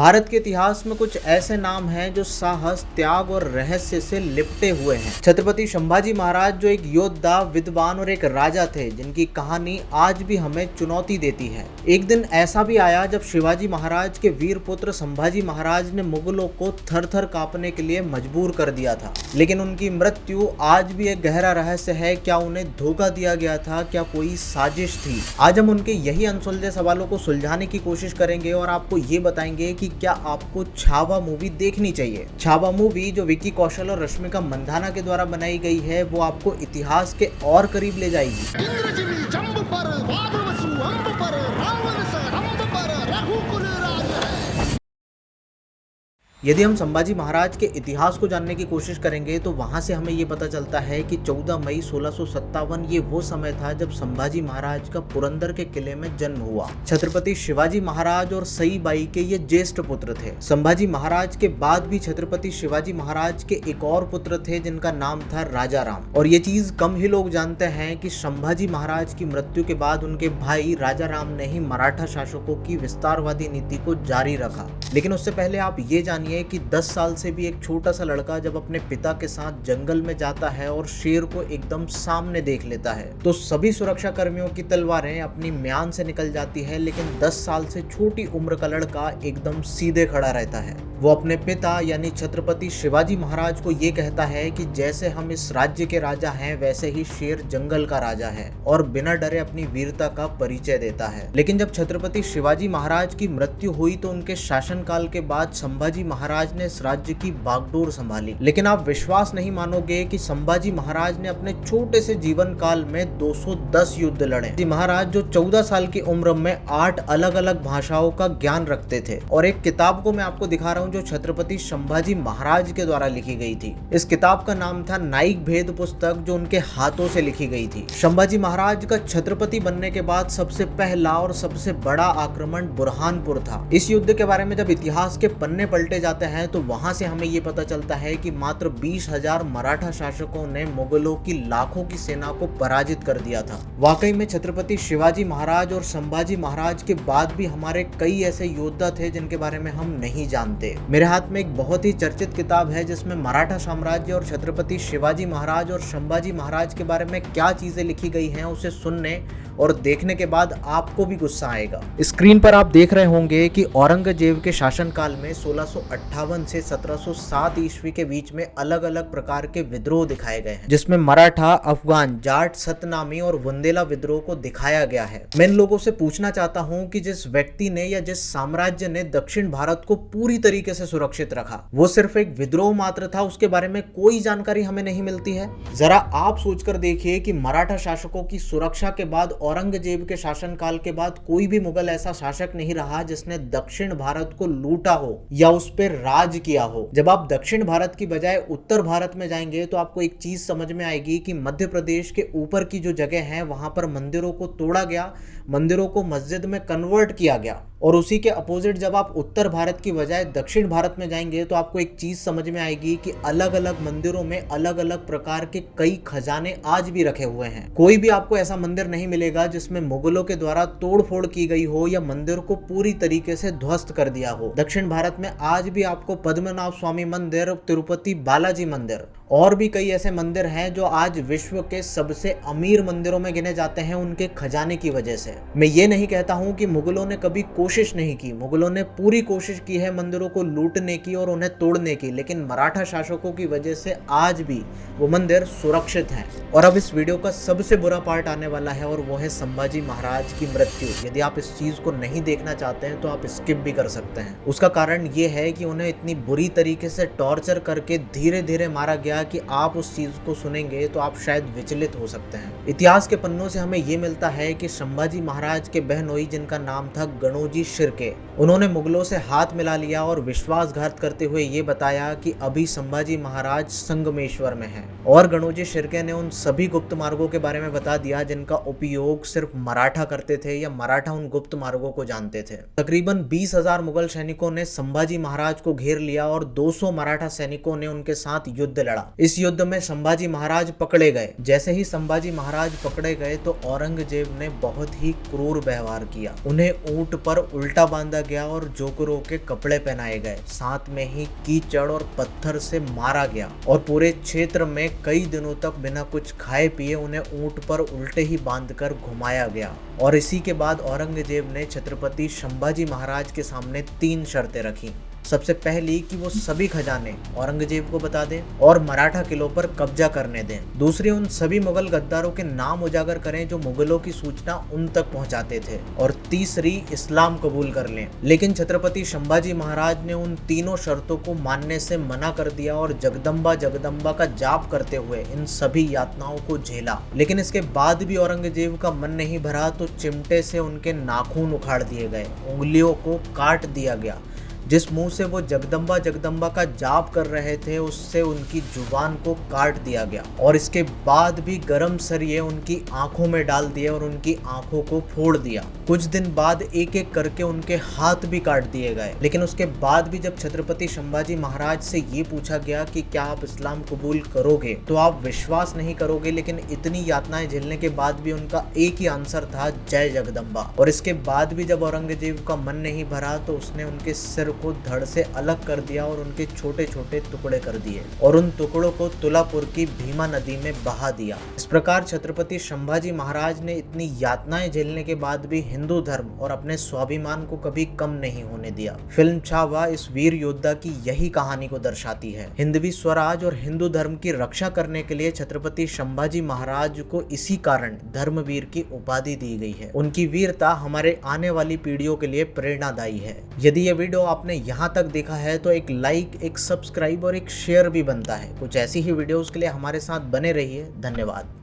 भारत के इतिहास में कुछ ऐसे नाम हैं जो साहस, त्याग और रहस्य से लिपटे हुए हैं। छत्रपति संभाजी महाराज जो एक योद्धा, विद्वान और एक राजा थे, जिनकी कहानी आज भी हमें चुनौती देती है। एक दिन ऐसा भी आया जब शिवाजी महाराज के वीर पुत्र संभाजी महाराज ने मुगलों को थर-थर कांपने के लिए मजबूर कर दिया था, लेकिन उनकी मृत्यु आज भी एक गहरा रहस्य है। क्या उन्हें धोखा दिया गया था? क्या कोई साजिश थी? आज हम उनके यही अनसुलझे सवालों को सुलझाने की कोशिश करेंगे और आपको ये बताएंगे कि क्या आपको छावा मूवी देखनी चाहिए। छावा मूवी जो विकी कौशल और रश्मिका मंदाना के द्वारा बनाई गई है, वो आपको इतिहास के और करीब ले जाएगी। यदि हम संभाजी महाराज के इतिहास को जानने की कोशिश करेंगे तो वहां से हमें ये पता चलता है कि 14 मई 1657 ये वो समय था जब संभाजी महाराज का पुरंदर के किले में जन्म हुआ। छत्रपति शिवाजी महाराज और सईबाई के ये ज्येष्ठ पुत्र थे। संभाजी महाराज के बाद भी छत्रपति शिवाजी महाराज के एक और पुत्र थे जिनका नाम था राजा राम। और ये चीज कम ही लोग जानते हैं कि संभाजी महाराज की मृत्यु के बाद उनके भाई राजा राम ने ही मराठा शासकों की विस्तारवादी नीति को जारी रखा। लेकिन उससे पहले आप ये जानिए कि 10 साल से भी एक छोटा सा लड़का जब अपने पिता के साथ जंगल में जाता है और शेर को एकदम सामने देख लेता है तो सभी सुरक्षा कर्मियों की तलवारें अपनी म्यान से निकल जाती है, लेकिन 10 साल से छोटी उम्र का लड़का एकदम सीधे खड़ा रहता है। वो अपने पिता यानी छत्रपति शिवाजी महाराज को ये कहता है कि जैसे हम इस राज्य के राजा हैं, वैसे ही शेर जंगल का राजा है, और बिना डरे अपनी वीरता का परिचय देता है। लेकिन जब छत्रपति शिवाजी महाराज की मृत्यु हुई तो उनके शासनकाल के बाद संभाजी महाराज ने इस राज्य की बागडोर संभाली। लेकिन आप विश्वास नहीं मानोगे कि संभाजी महाराज ने अपने छोटे से जीवन काल में 210 युद्ध लड़े। महाराज जो 14 साल की उम्र में 8 अलग अलग भाषाओं का ज्ञान रखते थे। और एक किताब को मैं आपको दिखा रहा हूँ जो छत्रपति संभाजी महाराज के द्वारा लिखी गई थी। इस किताब का नाम था नाइक भेद पुस्तक, जो उनके हाथों से लिखी गई थी। संभाजी महाराज का छत्रपति बनने के बाद सबसे पहला और सबसे बड़ा आक्रमण बुरहानपुर था। इस युद्ध के बारे में जब इतिहास के पन्ने पलटे जाते हैं तो वहां से हमें ये पता चलता है कि मात्र 20,000 मराठा शासकों ने मुगलों की लाखों की सेना को पराजित कर दिया था। वाकई में छत्रपति शिवाजी महाराज और संभाजी महाराज के बाद भी हमारे कई ऐसे योद्धा थे जिनके बारे में हम नहीं जानते। मेरे हाथ में एक बहुत ही चर्चित किताब है जिसमें मराठा साम्राज्य और छत्रपति शिवाजी महाराज और संभाजी महाराज के बारे में क्या चीजें लिखी गई हैं, उसे सुनने और देखने के बाद आपको भी गुस्सा आएगा। स्क्रीन पर आप देख रहे होंगे कि औरंगजेब के शासनकाल में 1658 से 1707 ईस्वी के बीच में अलग अलग प्रकार के विद्रोह दिखाए गए हैं, जिसमें मराठा, अफगान, जाट, सतनामी और बुंदेला विद्रोह को दिखाया गया है। मैं इन लोगों से पूछना चाहता हूं कि जिस व्यक्ति ने या जिस साम्राज्य ने दक्षिण भारत को पूरी तरीके से सुरक्षित रखा, वो सिर्फ एक विद्रोह मात्र था, उसके बारे में कोई जानकारी हमें नहीं मिलती है। जरा आप सोचकर देखिए कि मराठा शासकों की सुरक्षा के बाद औरंगजेब के शासनकाल के बाद कोई भी मुगल ऐसा शासक नहीं रहा जिसने दक्षिण भारत को लूटा हो या उस पर राज किया हो। जब आप दक्षिण भारत की बजाय उत्तर भारत में जाएंगे तो आपको एक चीज समझ में आएगी कि मध्य प्रदेश के ऊपर की जो जगह है वहां पर मंदिरों को तोड़ा गया, मंदिरों को मस्जिद में कन्वर्ट किया गया। और उसी के अपोजिट जब आप उत्तर भारत की बजाय दक्षिण भारत में जाएंगे तो आपको एक चीज समझ में आएगी कि अलग अलग मंदिरों में अलग अलग प्रकार के कई खजाने आज भी रखे हुए हैं। कोई भी आपको ऐसा मंदिर नहीं मिलेगा जिसमें मुगलों के द्वारा तोड़फोड़ की गई हो या मंदिर को पूरी तरीके से ध्वस्त कर दिया हो। दक्षिण भारत में आज भी आपको पद्मनाभ स्वामी मंदिर, तिरुपति बालाजी मंदिर और भी कई ऐसे मंदिर हैं जो आज विश्व के सबसे अमीर मंदिरों में गिने जाते हैं उनके खजाने की वजह से। मैं ये नहीं कहता हूं कि मुगलों ने कभी कोशिश नहीं की, मुगलों ने पूरी कोशिश की है मंदिरों को लूटने की और उन्हें तोड़ने की, लेकिन मराठा शासकों की वजह से आज भी वो मंदिर सुरक्षित हैं। और अब इस वीडियो का सबसे बुरा पार्ट आने वाला है और वो है संभाजी महाराज की मृत्यु। यदि आप इस चीज को नहीं देखना चाहते हैं तो आप स्किप भी कर सकते हैं। उसका कारण ये है कि उन्हें इतनी बुरी तरीके से टॉर्चर करके धीरे धीरे मारा गया कि आप उस चीज को सुनेंगे तो आप शायद विचलित हो सकते हैं। इतिहास के पन्नों से हमें ये मिलता है कि संभाजी महाराज के बहनोई जिनका नाम था गणोजी शिर्के, उन्होंने मुगलों से हाथ मिला लिया और विश्वासघात करते हुए ये बताया कि अभी संभाजी महाराज संगमेश्वर में हैं। और गणोजी शिर्के ने उन सभी गुप्त मार्गों के बारे में बता दिया जिनका उपयोग सिर्फ मराठा करते थे या मराठा उन गुप्त मार्गों को जानते थे। तकरीबन 20,000 मुगल सैनिकों ने संभाजी महाराज को घेर लिया और 200 मराठा सैनिकों ने उनके साथ युद्ध लड़ा। इस युद्ध में संभाजी महाराज पकड़े गए। जैसे ही संभाजी महाराज पकड़े गए तो औरंगजेब ने बहुत ही क्रूर व्यवहार किया। उन्हें ऊंट पर उल्टा बांधा गया और जोकरों के कपड़े पहनाए गए। साथ में ही कीचड़ और पत्थर से मारा गया और पूरे क्षेत्र में कई दिनों तक बिना कुछ खाए पिए उन्हें ऊंट पर उल्टे ही बांधकर घुमाया गया। और इसी के बाद औरंगजेब ने छत्रपति संभाजी महाराज के सामने 3 शर्तें रखी। सबसे पहली कि वो सभी खजाने औरंगजेब को बता दें और मराठा किलों पर कब्जा करने दें। दूसरी, उन सभी मुगल गद्दारों के नाम उजागर करें जो मुगलों की सूचना उन तक पहुंचाते थे। और तीसरी, इस्लाम कबूल कर लें। लेकिन छत्रपति संभाजी महाराज ने उन तीनों शर्तों को मानने से मना कर दिया और जगदम्बा जगदम्बा का जाप करते हुए इन सभी यातनाओं को झेला। लेकिन इसके बाद भी औरंगजेब का मन नहीं भरा तो चिमटे से उनके नाखून उखाड़ दिए गए, उंगलियों को काट दिया गया। जिस मुंह से वो जगदम्बा जगदम्बा का जाप कर रहे थे उससे उनकी जुबान को काट दिया गया। और इसके बाद भी गरम सरिये उनकी आंखों में डाल दिए और उनकी आंखों को फोड़ दिया। कुछ दिन बाद एक एक करके उनके हाथ भी काट दिए गए। लेकिन उसके बाद भी जब छत्रपति संभाजी महाराज से ये पूछा गया कि क्या आप इस्लाम कबूल करोगे, तो आप विश्वास नहीं करोगे, लेकिन इतनी यातनाएं झेलने के बाद भी उनका एक ही आंसर था, जय जगदम्बा। और इसके बाद भी जब औरंगजेब का मन नहीं भरा तो उसने उनके सिर को धड़ से अलग कर दिया और उनके छोटे छोटे टुकड़े कर दिए और उन टुकड़ों को तुलापुर की भीमा नदी में बहा दिया। इस प्रकार छत्रपति संभाजी महाराज ने इतनी यातनाएं झेलने के बाद भी हिंदू धर्म और अपने स्वाभिमान को कभी कम नहीं होने दिया। फिल्म छावा इस वीर योद्धा की यही कहानी को दर्शाती है। हिंदवी स्वराज और हिंदू धर्म की रक्षा करने के लिए छत्रपति संभाजी महाराज को इसी कारण धर्मवीर की उपाधि दी गई है। उनकी वीरता हमारे आने वाली पीढ़ियों के लिए प्रेरणादायी है। यदि यह वीडियो आपने यहाँ तक देखा है तो एक लाइक, एक सब्सक्राइब और एक शेयर भी बनता है। कुछ ऐसी ही वीडियोस के लिए हमारे साथ बने रहिए। धन्यवाद।